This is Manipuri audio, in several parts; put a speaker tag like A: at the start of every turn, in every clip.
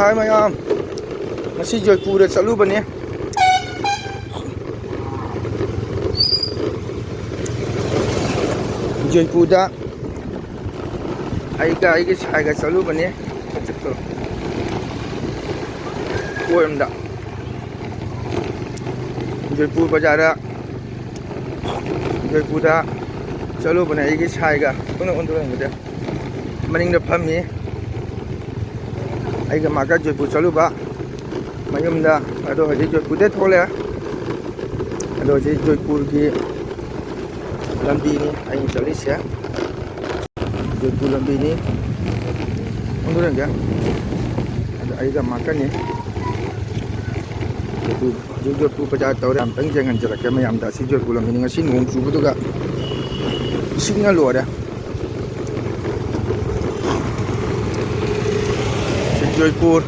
A: Hai mayam. Masih Joypur Salubani. Joypur da aiga Salubani. Koyamda Joypur Bazar Joypur da Salubani aigi saiga kuna undurangde maningda phammi aiga maga Joypur Saluba mayumda ado haji Joypur de thole ado haji Joypur ki lambi ni ai chalise Joypur lambi ni undurangde ado aiga maga ni Joypur Bazar tawre amtang jangan jalake mayam da si Joypur lambi ni ngasi nong chubuduga isingna lore Joypur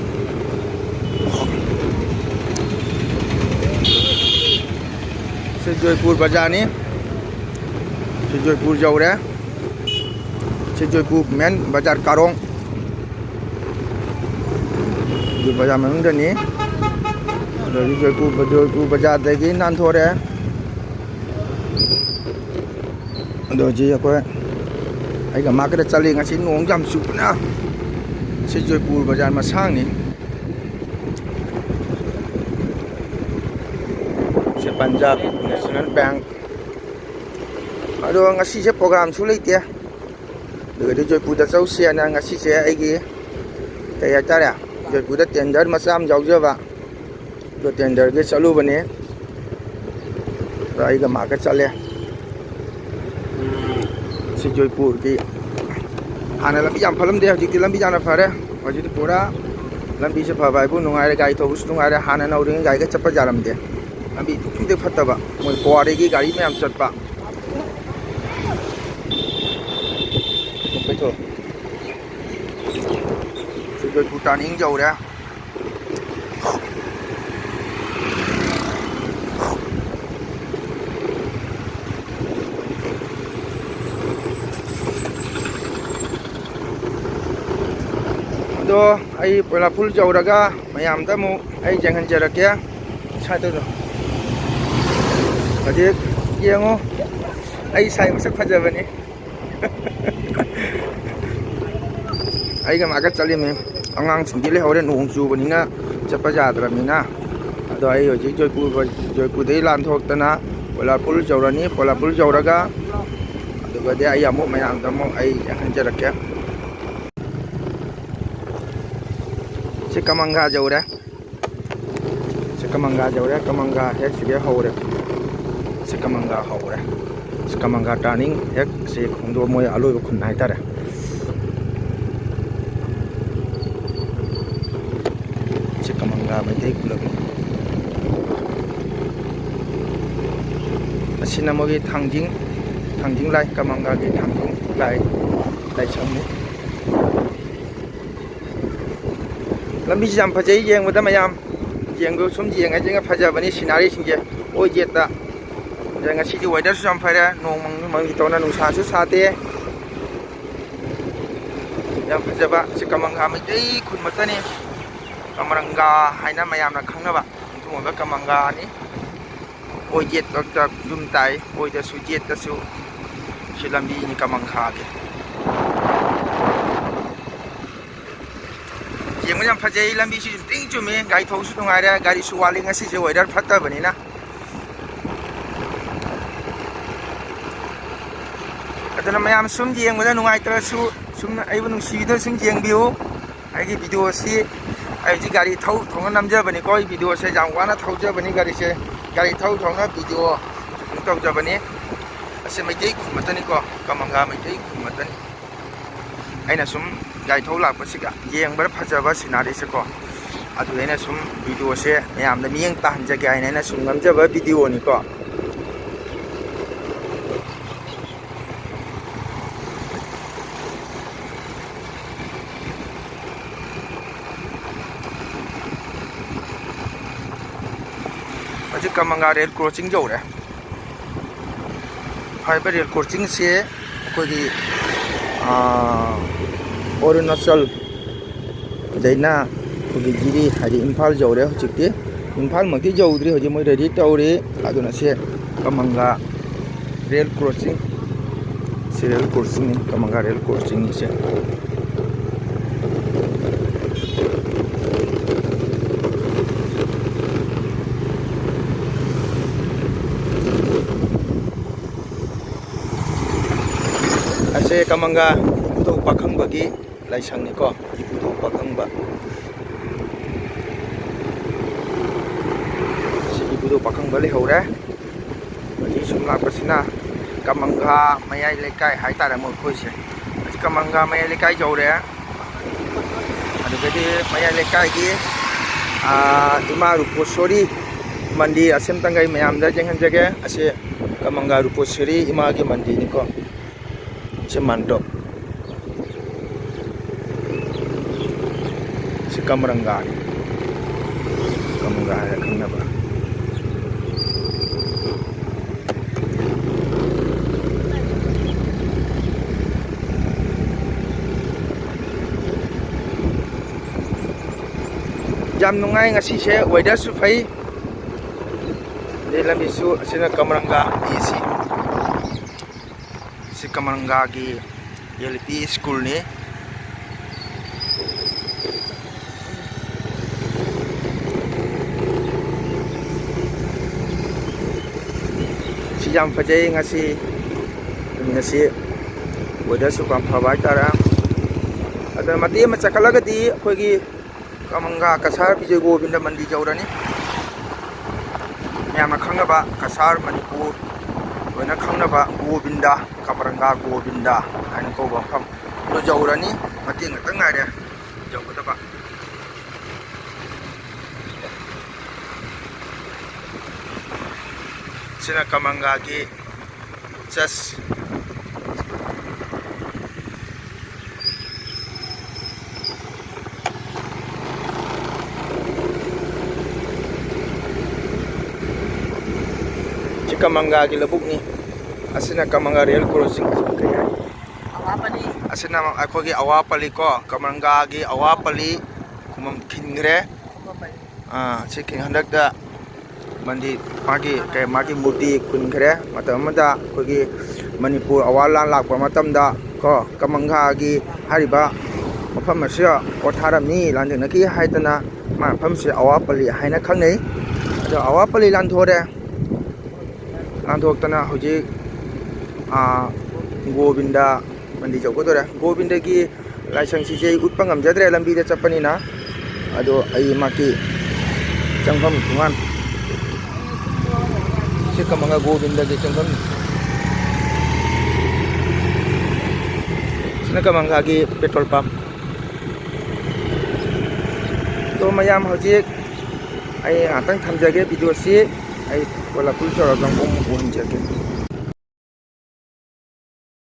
A: Joypur Bazar ni Joypur jauh deh Joypur main Bazar Karong Joypur Bazar mana dah ni dari Joypur Bazar lagi nanti Aduh ji aku ai ga market cali ngasi nong jam supna si Joypur Bazar masang ni si Punjab National Bank aduh ngasi je program sulit ya dari Joypur da jauh sia na ngasi je ai gi kayak cara Joypur da tender masam jauh je ba do tender ge chalu bane ai ga market cali si Joypur ki hana lambi jam phalam de hajik lambi jana phare hajik pura lambi se phabai bu nungai gai to bus nungai hana nau ring gai ga chapa jaram de lambi tu de phataba moi kware gi gari me am chatpa betul si Joypur turning jauh dah ai pola pul jauh raga mayam tamu ai jangan jarak ya satu tu jadi yang ai saya masak fajar bani ai ga maga chali me angang singile hore nong chu bani na chapa jadra mina ado ai hoji Joypur dei lan thok tana pola pul jawrani pola pul jawraga aduga de ai amu mayam tamu ai jangan jarak ya si Kamangga jauh deh si Kamangga hek si dia hau deh si Kamangga turning hek si kondo moy alu kun naik tar si Kamangga mai kulak si namo gi thangjing lai Kamangga gi thangjing lai changmu lambi jam phajai jeng muda mayam jeng go sum jeng ajeng phaja bani sinari singje oi jeta jeng si ji weather sam phara nong mang gi tona nung sa su sa te jam phaja ba si Kamangga mai dei khun matani Kamaranga haina mayam na khangna ba thung ba Kamangga ni oi jet tak dum tai oi da su jet ta su si lambi ni Kamangga ge yang macam fajai lambi si ting cumi gai thau su tungai ada gari su waling asi je weather phatta bani na atana mayam sum jeng mada nungai tra su sum ai bu nung si do sum jeng biu ai gi video si ai ji gari thau thong nam ja bani koi video se jang wana thau ja bani gari thau thong na video tau ja bani ase mai dei khumatani ko Kamangga mai dei khumatani aina sum gai thau lak pasika yeng bar phajaba sinari se ko adu ena sum video se yam da miyeng ta hanja ga ena sum ngam jaba video ni ko aje Kamangga rail crossing jau re fiber rail crossing se ko di Arunachal Daina ꯑꯩꯈꯣꯏꯒꯤ ꯖꯤꯔꯤ ꯍꯥꯏꯗꯤ ꯏꯝꯐꯥꯜ ꯌꯧꯔꯦ ꯍꯧꯖꯤꯛꯇꯤ ꯏꯝꯐꯥꯜꯃꯛꯇꯤ ꯌꯧꯗ꯭ꯔꯤ ꯍꯧꯖꯤꯛ ꯃꯣꯏ ꯔꯦꯗꯤ ꯇꯧꯔꯤ ꯑꯗꯨꯅ ꯁꯤ ꯀꯃꯪꯒ ꯔꯦꯜ ꯀ꯭ꯔꯣꯁꯤꯡ ꯁꯤ ꯔꯦꯜ ꯀ꯭ꯔꯣꯁꯤꯡꯅꯤ ꯀꯃꯪꯒ ꯔꯦꯜ ꯀ꯭ꯔꯣꯁꯤꯡꯅꯤꯁꯦ ꯑꯁꯦ ꯀꯃꯪꯒ ꯏꯕꯨꯙꯧ ꯄꯥꯈꯪꯕꯒꯤ ꯂꯥꯏꯁꯪꯅꯤꯀꯣ ꯏꯕꯨꯙꯧ ꯄꯥꯈꯪꯕ 이부도 पाखंबा लेहौरे हजी सुम लापसिना कमंगा मयाई लेकाई हाइतारे मोखोइसे कमंगा मयाई लेकाई जौरे अदुगदि मयाई लेकाई की इमा रूपोश्वरी मंदिर असेम तंगाई मयामदा जेंहनजगे असे कमंगा रूपोश्वरी इमा की मंदिर निको से मंडप से कमरंगा कमंगा है खंगनबा jam nungai ngasi se weather su phai de lambi su asina kamaranga isi si kamaranga gi LP school ni si jam phajai ngasi weather su kam phawai tara adana mati ma chakalaga di khoi gi कमंगा Kasar विजय गोविंद मंदिर जौरनी मैम खंगबा कसार मणिपुर लोना खंगबा गोविंदा कमरंगा गोविंदा हाइन कौबा मफम लो जौरनी मती ngतंग ngaire जौगदबा सिना कमंगा की चस कमंगा की लबुक नि असना कमंगा रेल क्रॉसिंग अवापली असना अखोगी अवापली को कमंगा की अवापली कुमम खिंगरे से खिंग हंदकदा मंदी मागी मूर्ति खुनखरे मतमदा अखोगी मणिपुर अवाला लाकपा मतमदा को कमंगा की हरिबा मफम से ओथारमनी लांजनकी हाइतना मफम से अवापली हाइना खंगनै अदो अवापली लांथोरे लांथोक्तना हौजी गोविंदा मंदिर जौगदोरे गोविंदा की लाइसंग सिजे उतपा ngamjadre लंबीदा चप्पनिना अदो अई माकी चंगफम थुंगान से कमंगा गोविंदा की चंगफम सिना कमंगा की पेट्रोल पंप तो मयाम हौजी अई आतंग थमजगे वीडियो से आई वाला कुल चौरा जंगम ओहन जगे